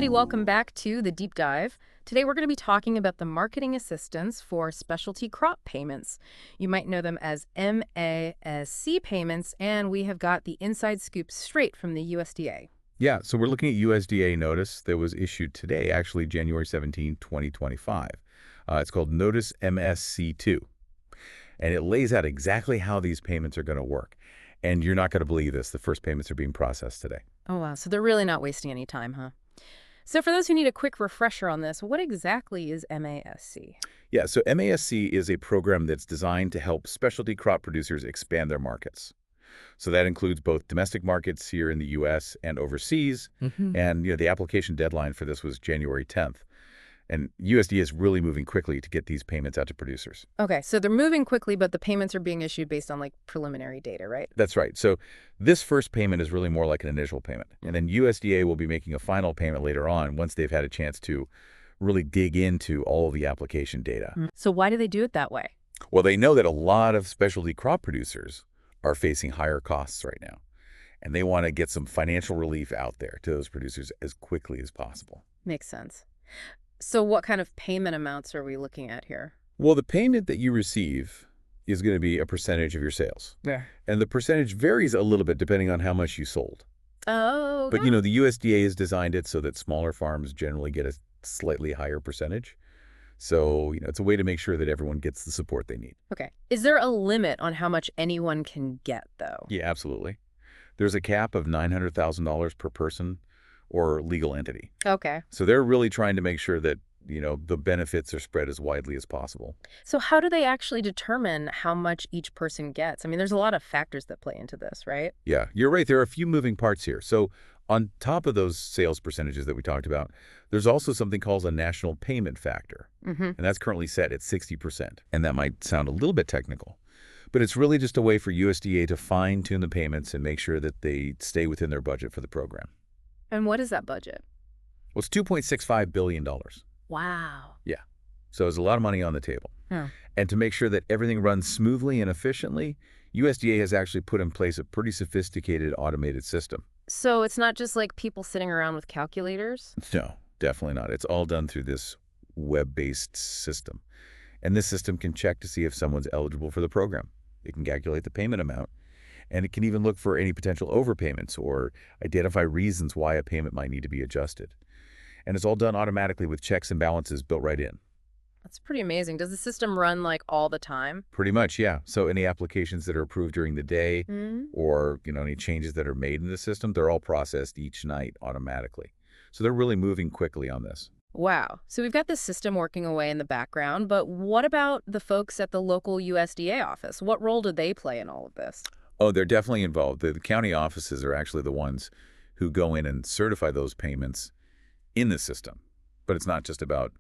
everybody. Welcome back to The Deep Dive. Today we're going to be talking about the marketing assistance for specialty crop payments. You might know them as MASC payments, and we have got the inside scoop straight from the USDA. Yeah, so we're looking at USDA notice that was issued today, actually January 17, 2025. It's called Notice MSC2, and it lays out exactly how these payments are going to work. And you're not going to believe this. The first payments are being processed today. Oh, wow. So they're really not wasting any time, huh? So for those who need a quick refresher on this, what exactly is MASC? Yeah, so MASC is a program that's designed to help specialty crop producers expand their markets. So that includes both domestic markets here in the U.S. and overseas. And the application deadline for this was January 10th. And USDA is really moving quickly to get these payments out to producers. Okay, so they're moving quickly, but the payments are being issued based on preliminary data, right? That's right. So this first payment is really more like an initial payment. And then USDA will be making a final payment later on once they've had a chance to really dig into all of the application data. So why do they do it that way? Well, they know that a lot of specialty crop producers are facing higher costs right now. And they want to get some financial relief out there to those producers as quickly as possible. Makes sense. So what kind of payment amounts are we looking at here? Well, the payment that you receive is going to be a percentage of your sales. Yeah. And the percentage varies a little bit depending on how much you sold. Oh, But, the USDA has designed it so that smaller farms generally get a slightly higher percentage. So, it's a way to make sure that everyone gets the support they need. okay. Is there a limit on how much anyone can get, though? Yeah, absolutely. There's a cap of $900,000 per person or legal entity. Okay. So they're really trying to make sure that, the benefits are spread as widely as possible. So how do they actually determine how much each person gets? I mean, there's a lot of factors that play into this, right? Yeah, you're right. There are a few moving parts here. So on top of those sales percentages that we talked about, there's also something called a national payment factor. And that's currently set at 60%. And that might sound a little bit technical, but it's really just a way for USDA to fine-tune the payments and make sure that they stay within their budget for the program. And what is that budget? Well, it's $2.65 billion. Wow. Yeah. So there's a lot of money on the table. Yeah. And to make sure that everything runs smoothly and efficiently, USDA has actually put in place a pretty sophisticated automated system. So it's not just like people sitting around with calculators? No, definitely not. It's all done through this web-based system. And this system can check to see if someone's eligible for the program. It can calculate the payment amount. And it can even look for any potential overpayments or identify reasons why a payment might need to be adjusted. And it's all done automatically with checks and balances built right in. That's pretty amazing. Does the system run all the time? Pretty much, yeah. So any applications that are approved during the day Mm. or, any changes that are made in the system, they're all processed each night automatically. So they're really moving quickly on this. Wow. So we've got this system working away in the background, but what about the folks at the local USDA office? What role do they play in all of this? Oh, they're definitely involved. The county offices are actually the ones who go in and certify those payments in the system. But it's not just about,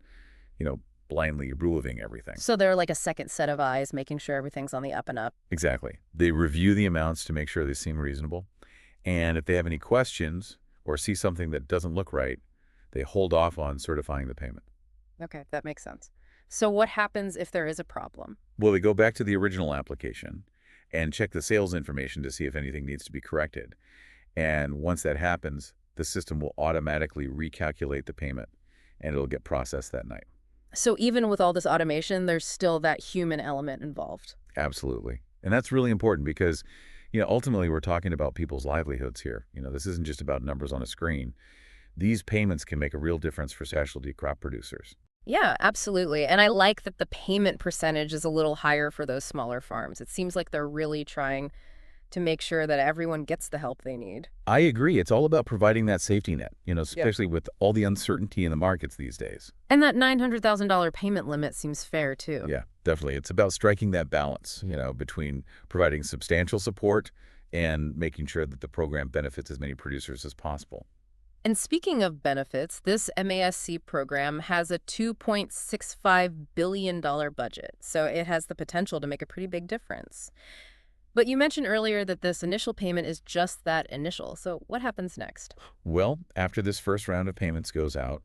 blindly approving everything. So they're like a second set of eyes, making sure everything's on the up and up. Exactly. They review the amounts to make sure they seem reasonable. And if they have any questions or see something that doesn't look right, they hold off on certifying the payment. Okay, that makes sense. So what happens if there is a problem? Well, they go back to the original application and check the sales information to see if anything needs to be corrected. And once that happens, the system will automatically recalculate the payment, and it'll get processed that night. So even with all this automation, there's still that human element involved. Absolutely. And that's really important because, ultimately we're talking about people's livelihoods here. This isn't just about numbers on a screen. These payments can make a real difference for specialty crop producers. Yeah, absolutely. And I like that the payment percentage is a little higher for those smaller farms. It seems like they're really trying to make sure that everyone gets the help they need. I agree. It's all about providing that safety net, especially with all the uncertainty in the markets these days. And that $900,000 payment limit seems fair, too. Yeah, definitely. It's about striking that balance, between providing substantial support and making sure that the program benefits as many producers as possible. And speaking of benefits, this MASC program has a $2.65 billion budget, so it has the potential to make a pretty big difference. But you mentioned earlier that this initial payment is just that initial, so what happens next? Well, after this first round of payments goes out,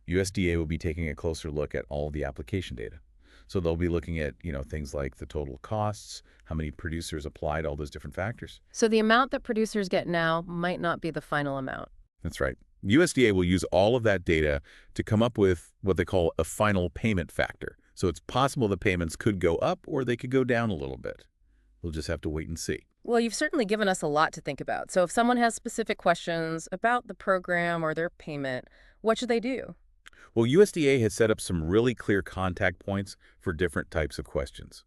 USDA will be taking a closer look at all the application data. So they'll be looking at, things like the total costs, how many producers applied, all those different factors. So the amount that producers get now might not be the final amount. That's right. USDA will use all of that data to come up with what they call a final payment factor. So it's possible the payments could go up or they could go down a little bit. We'll just have to wait and see. Well, you've certainly given us a lot to think about. So if someone has specific questions about the program or their payment, what should they do? Well, USDA has set up some really clear contact points for different types of questions.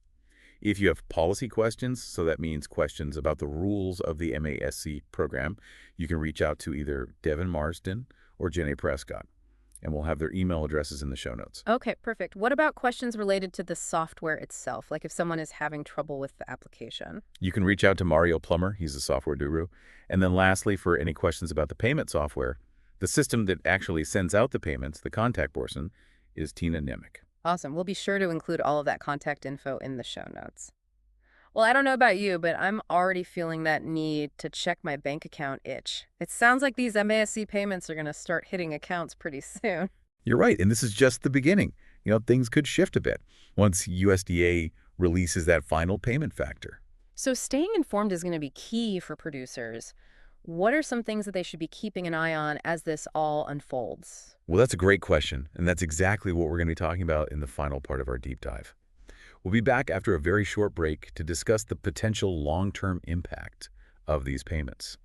If you have policy questions, so that means questions about the rules of the MASC program, you can reach out to either Devin Marsden or Jenny Prescott, and we'll have their email addresses in the show notes. Okay, perfect. What about questions related to the software itself, like if someone is having trouble with the application? You can reach out to Mario Plummer, he's a software guru. And then lastly, for any questions about the payment software, the system that actually sends out the payments, the contact person, is Tina Nemec. Awesome. We'll be sure to include all of that contact info in the show notes. Well, I don't know about you, but I'm already feeling that need to check my bank account itch. It sounds like these MASC payments are going to start hitting accounts pretty soon. You're right, and this is just the beginning. Things could shift a bit once USDA releases that final payment factor. So staying informed is going to be key for producers. What are some things that they should be keeping an eye on as this all unfolds? Well, that's a great question, and that's exactly what we're going to be talking about in the final part of our deep dive. We'll be back after a very short break to discuss the potential long-term impact of these payments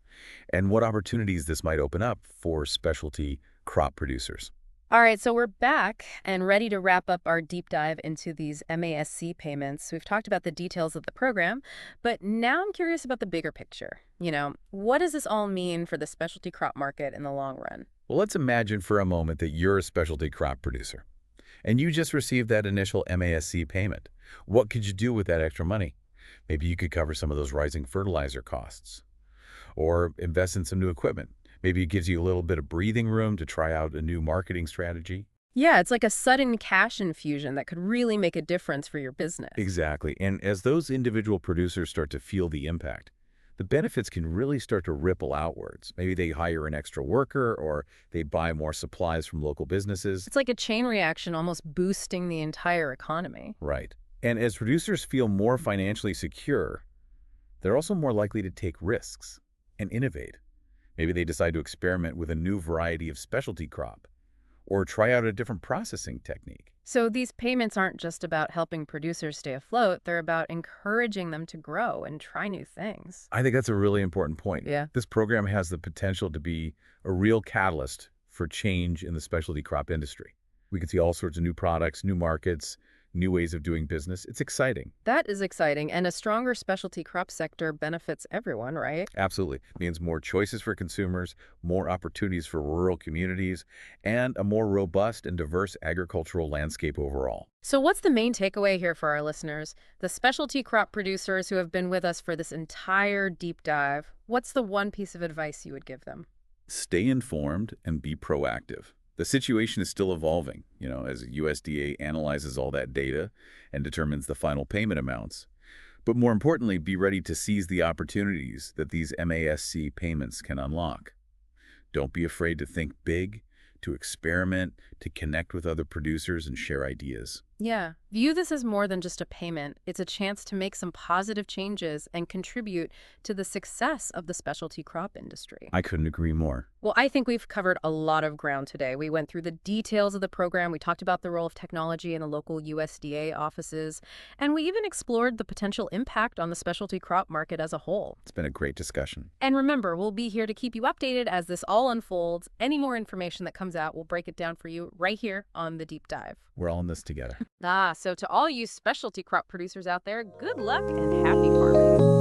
and what opportunities this might open up for specialty crop producers. All right, so we're back and ready to wrap up our deep dive into these MASC payments. We've talked about the details of the program, but now I'm curious about the bigger picture. What does this all mean for the specialty crop market in the long run? Well, let's imagine for a moment that you're a specialty crop producer and you just received that initial MASC payment. What could you do with that extra money? Maybe you could cover some of those rising fertilizer costs or invest in some new equipment. Maybe it gives you a little bit of breathing room to try out a new marketing strategy. Yeah, it's like a sudden cash infusion that could really make a difference for your business. Exactly. And as those individual producers start to feel the impact, the benefits can really start to ripple outwards. Maybe they hire an extra worker or they buy more supplies from local businesses. It's like a chain reaction, almost boosting the entire economy. Right. And as producers feel more financially secure, they're also more likely to take risks and innovate. Maybe they decide to experiment with a new variety of specialty crop or try out a different processing technique. So these payments aren't just about helping producers stay afloat. They're about encouraging them to grow and try new things. I think that's a really important point. Yeah. This program has the potential to be a real catalyst for change in the specialty crop industry. We could see all sorts of new products, new markets, new ways of doing business. It's exciting. That is exciting, and a stronger specialty crop sector benefits everyone, right? Absolutely. It means more choices for consumers, more opportunities for rural communities, and a more robust and diverse agricultural landscape overall. So what's the main takeaway here for our listeners? The specialty crop producers who have been with us for this entire deep dive, what's the one piece of advice you would give them? Stay informed and be proactive. The situation is still evolving, as USDA analyzes all that data and determines the final payment amounts. But more importantly, be ready to seize the opportunities that these MASC payments can unlock. Don't be afraid to think big, to experiment, to connect with other producers and share ideas. Yeah, view this as more than just a payment. It's a chance to make some positive changes and contribute to the success of the specialty crop industry. I couldn't agree more. Well, I think we've covered a lot of ground today. We went through the details of the program, we talked about the role of technology in the local USDA offices, and we even explored the potential impact on the specialty crop market as a whole. It's been a great discussion. And remember, we'll be here to keep you updated as this all unfolds. Any more information that comes out, we'll break it down for you right here on The Deep Dive. We're all in this together. So to all you specialty crop producers out there, good luck and happy farming.